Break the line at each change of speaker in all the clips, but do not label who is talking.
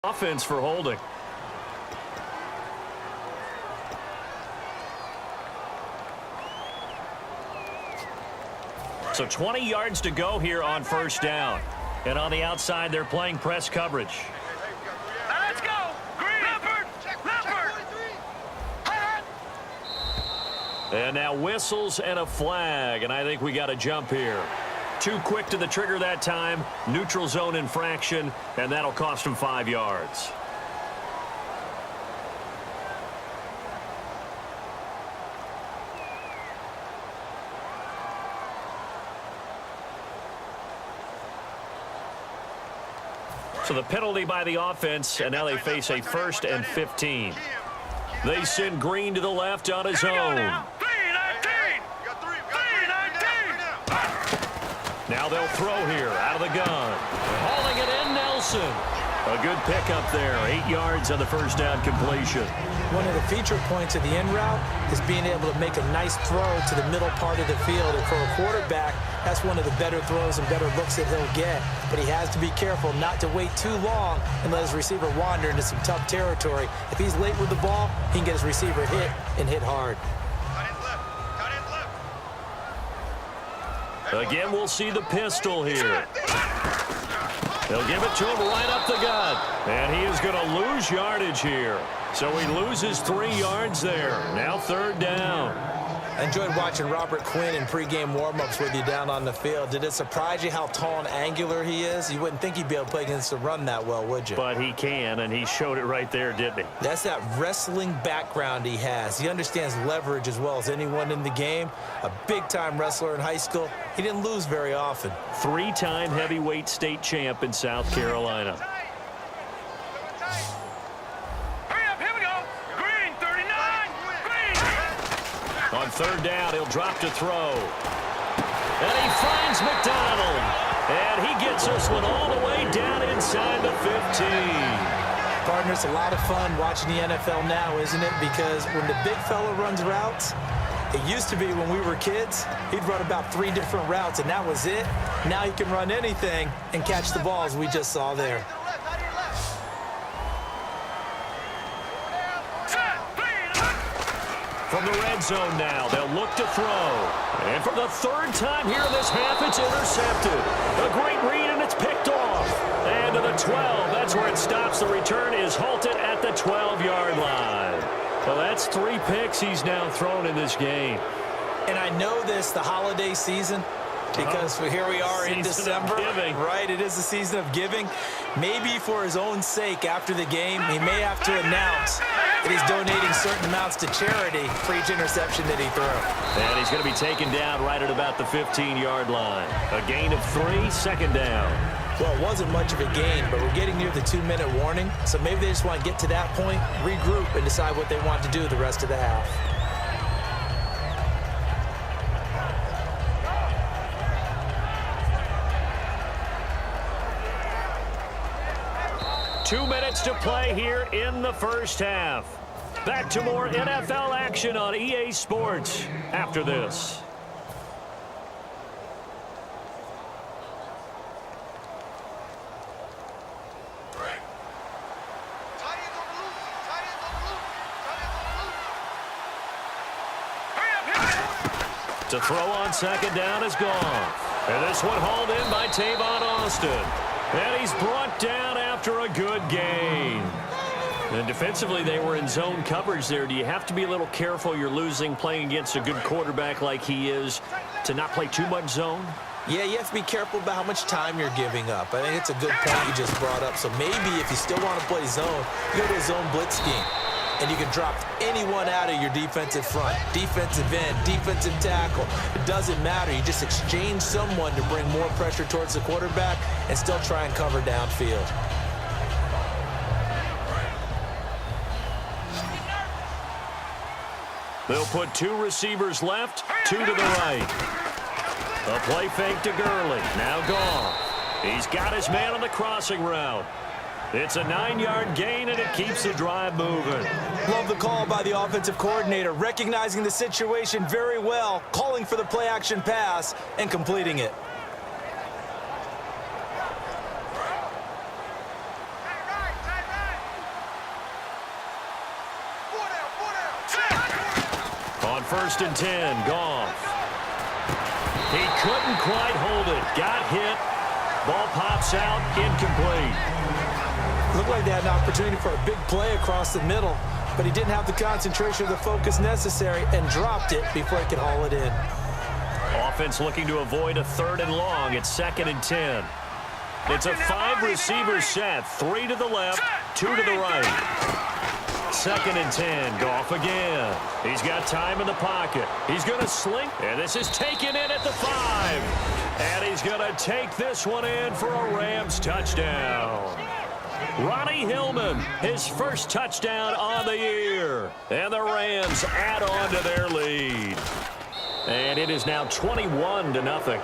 Offense for holding. So 20 yards to go here on first down. And on the outside, they're playing press coverage.
Let's go! Green! Leopard!
And now whistles and a flag, and I think we got a jump here. Too quick to the trigger that time. Neutral zone infraction, and that'll cost him 5 yards. So the penalty by the offense, and now they face a 1st and 15. They send Green to the left on his own. Now they'll throw here out of the gun. Hauling it in, Nelson. A good pickup there. 8 yards on the first down completion.
One of the feature points of the in route is being able to make a nice throw to the middle part of the field. And for a quarterback, that's one of the better throws and better looks that he'll get. But he has to be careful not to wait too long and let his receiver wander into some tough territory. If he's late with the ball, he can get his receiver hit and hit hard.
Again, we'll see the pistol here. They'll give it to him right up the gut. And he is going to lose yardage here. So he loses 3 yards there. Now 3rd down.
I enjoyed watching Robert Quinn in pregame warm-ups with you down on the field. Did it surprise you how tall and angular he is? You wouldn't think he'd be able to play against the run that well, would you?
But he can, and he showed it right there, didn't he?
That's that wrestling background he has. He understands leverage as well as anyone in the game. A big-time wrestler in high school. He didn't lose very often.
3-time heavyweight state champ in South Carolina. On 3rd down, he'll drop to throw. And he finds McDonald. And he gets this one all the way down inside the 15.
Partner, it's a lot of fun watching the NFL now, isn't it? Because when the big fella runs routes, it used to be when we were kids, he'd run about 3 different routes, and that was it. Now he can run anything and catch the balls we just saw there.
From the red zone now, they'll look to throw. And for the 3rd time here in this half, it's intercepted. A great read, and it's picked off. And to the 12, that's where it stops. The return is halted at the 12-yard line. Well, that's 3 picks he's now thrown in this game.
And I know this, the holiday season, because here we are in December, right? It is the season of giving. Maybe for his own sake after the game, he may have to announce that he's donating certain amounts to charity for each interception that he threw.
And he's going to be taken down right at about the 15-yard line. A gain of 3, 2nd down.
Well, it wasn't much of a gain, but we're getting near the 2-minute warning, so maybe they just want to get to that point, regroup, and decide what they want to do the rest of the half.
Two minutes to play here in the first half. Back to more NFL action on EA Sports after this. To throw on 2nd down is gone. And this one hauled in by Tavon Austin. And he's brought down after a good gain. And defensively, they were in zone coverage there. Do you have to be a little careful? You're losing playing against a good quarterback like he is to not play too much zone?
Yeah, you have to be careful about how much time you're giving up. I think it's a good point you just brought up. So maybe if you still want to play zone, you go to a zone blitz scheme. And you can drop anyone out of your defensive front, defensive end, defensive tackle. It doesn't matter. You just exchange someone to bring more pressure towards the quarterback and still try and cover downfield.
They'll put 2 receivers left, 2 to the right. A play fake to Gurley. Now gone. He's got his man on the crossing route. It's a 9-yard gain, and it keeps the drive moving.
Love the call by the offensive coordinator, recognizing the situation very well, calling for the play-action pass, and completing it.
first and 10. Goff. He couldn't quite hold it. Got hit. Ball pops out. Incomplete.
Looked like they had an opportunity for a big play across the middle, but he didn't have the concentration or the focus necessary and dropped it before he could haul it in.
Offense looking to avoid a 3rd and long. It's 2nd and 10. It's a 5-receiver set. 3 to the left, 2 to the right. 2nd and 10. Goff again. He's got time in the pocket. He's going to sling. And this is taken in at the 5. And he's going to take this one in for a Rams touchdown. Ronnie Hillman, his first touchdown on the year. And the Rams add on to their lead. And it is now 21-0.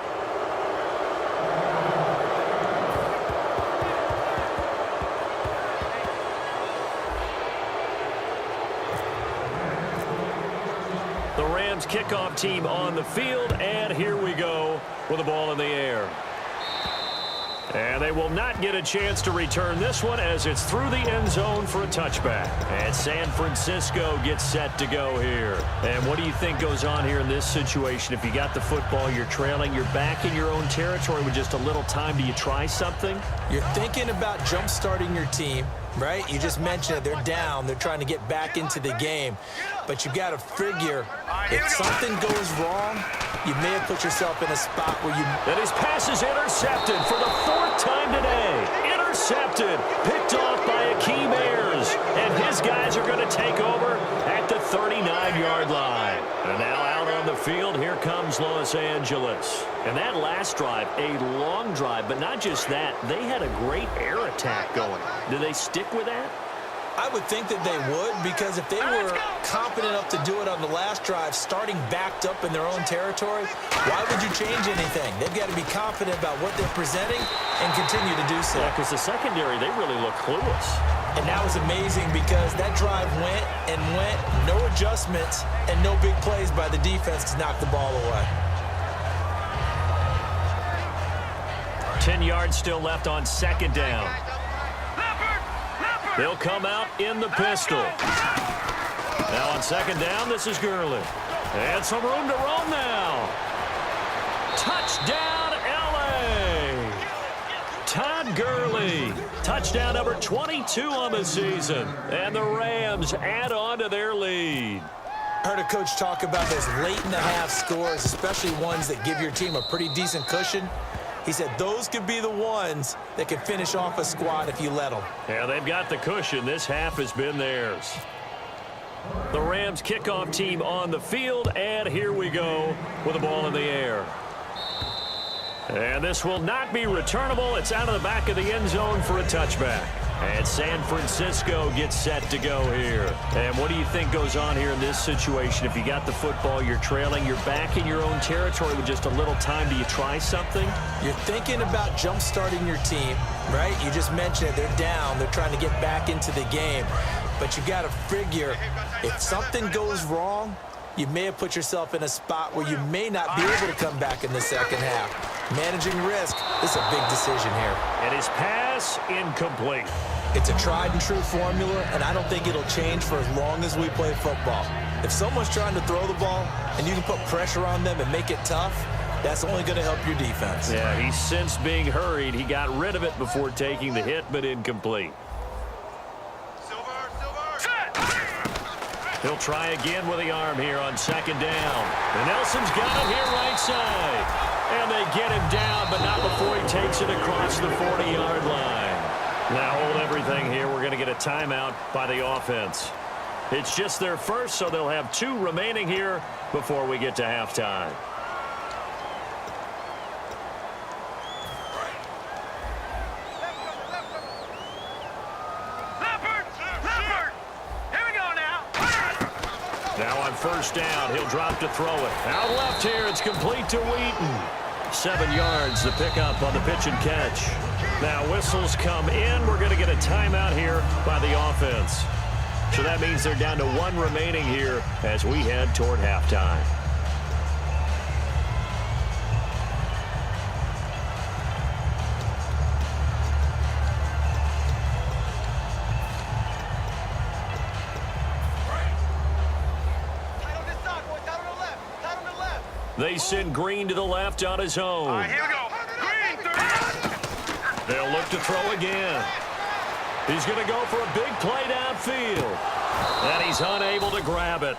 The Rams kickoff team on the field, and here we go with the ball in the air. And they will not get a chance to return this one as it's through the end zone for a touchback. And San Francisco gets set to go here. And what do you think goes on here in this situation? If you got the football, you're trailing, you're back in your own territory with just a little time. Do you try something? You're thinking about jump-starting your team, right? You just mentioned it. They're down. They're trying to get back into the game. But you got to figure if something goes wrong, you may have put yourself in a spot where you... And his pass is intercepted for the 4th time today. Intercepted. Picked off by Akeem Ayers. And his guys are going to take over at the 39-yard line. And now out on the field, here comes Los Angeles. And that last drive, a long drive, but not just that. They had a great air attack going. Do they stick with that? I would think that they would, because if they were confident enough to do it on the last drive, starting backed up in their own territory, why would you change anything? They've got to be confident about what they're presenting and continue to do so. Yeah, because the secondary, they really look clueless. And that was amazing because that drive went and went, no adjustments, and no big plays by the defense to knock the ball away. 10 yards still left on 2nd down. They'll come out in the pistol. Now on 2nd down, this is Gurley. And some room to roam now. Touchdown, L.A. Todd Gurley. Touchdown number 22 on the season. And the Rams add on to their lead. I heard a coach talk about those late-in-the-half scores, especially ones that give your team a pretty decent cushion. He said those could be the ones that can finish off a squad if you let them. Yeah, they've got the cushion. This half has been theirs. The Rams kickoff team on the field, and here we go with the ball in the air. And this will not be returnable. It's out of the back of the end zone for a touchback. And San Francisco gets set to go here. And what do you think goes on here in this situation? If you got the football, you're trailing, you're back in your own territory with just a little time. Do you try something? You're thinking about jump-starting your team, right? You just mentioned it. They're down. They're trying to get back into the game. But you got to figure if something goes wrong, you may have put yourself in a spot where you may not be able to come back in the second half. Managing risk, this is a big decision here. And his pass, incomplete. It's a tried-and-true formula, and I don't think it'll change for as long as we play football. If someone's trying to throw the ball and you can put pressure on them and make it tough, that's only going to help your defense. Yeah, he's since being hurried. He got rid of it before taking the hit, but incomplete. He'll try again with the arm here on 2nd down. And Nelson's got it here right side. And they get him down, but not before he takes it across the 40-yard line. Now hold everything here. We're going to get a timeout by the offense. It's just their first, so they'll have 2 remaining here before we get to halftime. Now on 1st down, he'll drop to throw it. Out left here, it's complete to Wheaton. 7 yards, the pickup on the pitch and catch. Now whistles come in. We're going to get a timeout here by the offense. So that means they're down to 1 remaining here as we head toward halftime. They send Green to the left on his own.
All right, here we go. Green, 30.
They'll look to throw again. He's going to go for a big play downfield. And he's unable to grab it.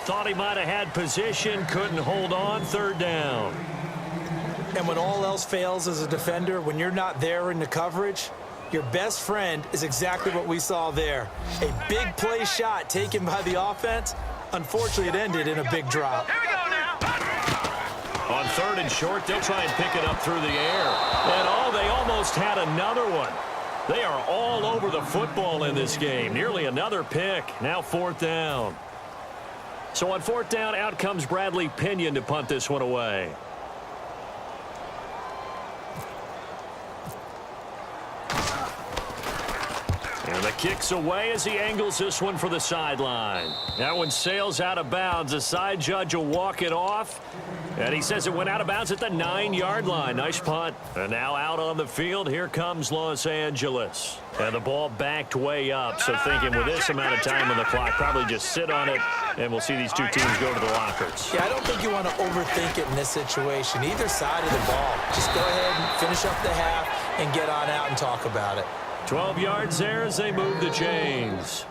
Thought he might have had position, couldn't hold on, third down.
And when all else fails as a defender, when you're not there in the coverage, your best friend is exactly what we saw there. A big play shot taken by the offense. Unfortunately, it ended in a big drop.
Here we go now.
On third and short, they'll try and pick it up through the air. And they almost had another one. They are all over the football in this game. Nearly another pick. Now fourth down. So on fourth down, out comes Bradley Pinion to punt this one away. And the kick's away as he angles this one for the sideline. That one sails out of bounds. The side judge will walk it off. And he says it went out of bounds at the 9-yard line. Nice punt. And now out on the field, here comes Los Angeles. And the ball backed way up. So thinking with this amount of time on the clock, probably just sit on it. And we'll see these two teams go to the lockers.
Yeah, I don't think you want to overthink it in this situation. Either side of the ball. Just go ahead and finish up the half and get on out and talk about it.
12 yards there as they move the chains.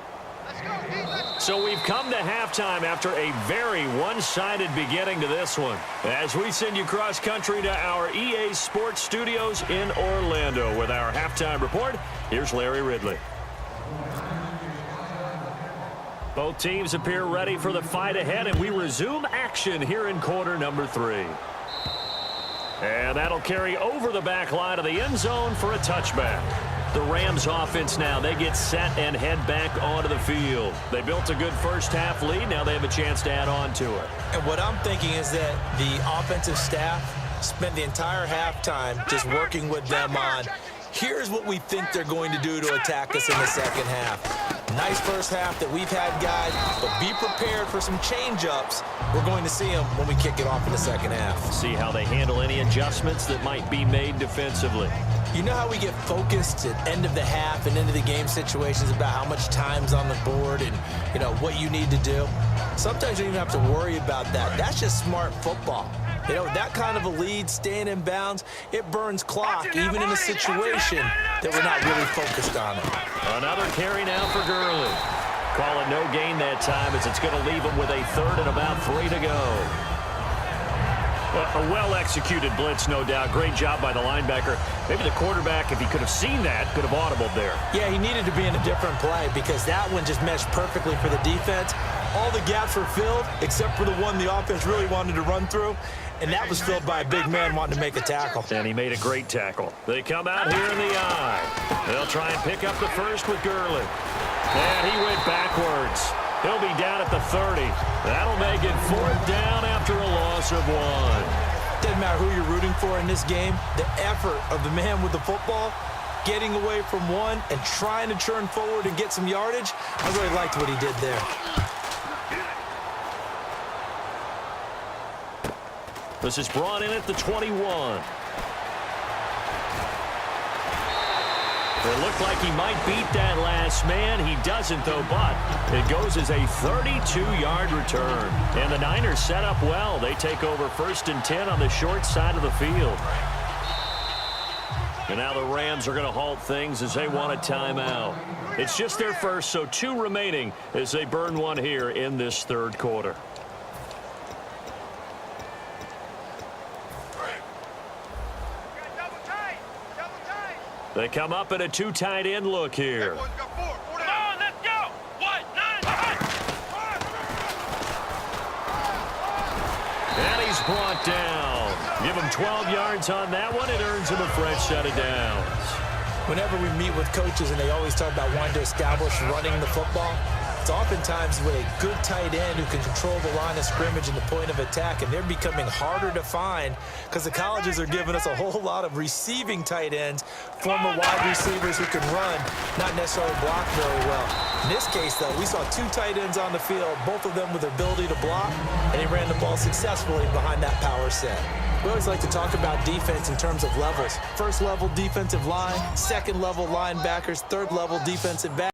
So we've come to halftime after a very one-sided beginning to this one. As we send you cross-country to our EA Sports Studios in Orlando with our halftime report, here's Larry Ridley. Both teams appear ready for the fight ahead, and we resume action here in quarter number 3. And that'll carry over the back line of the end zone for a touchback. The Rams offense now, they get set and head back onto the field. They built a good first half lead. Now they have a chance to add on to it.
And what I'm thinking is that the offensive staff spent the entire halftime just working with them on, here's what we think they're going to do to attack us in the second half. Nice first half that we've had, guys, but be prepared for some change-ups. We're going to see them when we kick it off in the second half.
See how they handle any adjustments that might be made defensively.
You know how we get focused at end of the half and into the game situations about how much time's on the board and, you know, what you need to do? Sometimes you don't even have to worry about that. That's just smart football. You know, that kind of a lead, staying in bounds, it burns clock, even in a situation that we're not really focused on it.
Another carry now for Gurley. Call it no gain that time as it's going to leave him with a third and about 3 to go. A well-executed blitz, no doubt. Great job by the linebacker. Maybe the quarterback, if he could have seen that, could have audibled there.
Yeah, he needed to be in a different play because that one just meshed perfectly for the defense. All the gaps were filled except for the one the offense really wanted to run through, and that was filled by a big man wanting to make a tackle.
And he made a great tackle. They come out here in the eye. They'll try and pick up the first with Gurley. And he went backwards. He'll be down at the 30. That'll make it fourth down after a loss of 1.
Doesn't matter who you're rooting for in this game. The effort of the man with the football, getting away from one and trying to turn forward and get some yardage, I really liked what he did there.
This is brought in at the 21. It looked like he might beat that last man. He doesn't, though, but it goes as a 32-yard return. And the Niners set up well. They take over 1st and 10 on the short side of the field. And now the Rams are going to halt things as they want a timeout. It's just their first, so 2 remaining as they burn one here in this third quarter. They come up in a 2 tight end look here.
Come on, let's go. 1, 9, 1.
And he's brought down. Give him 12 yards on that one. It earns him a fresh set of downs.
Whenever we meet with coaches and they always talk about wanting to establish running the football, it's oftentimes with a good tight end who can control the line of scrimmage and the point of attack, and they're becoming harder to find because the colleges are giving us a whole lot of receiving tight ends, former wide receivers who can run, not necessarily block very well. In this case, though, we saw 2 tight ends on the field, both of them with the ability to block, and he ran the ball successfully behind that power set. We always like to talk about defense in terms of levels. First level defensive line, second level linebackers, third level defensive back.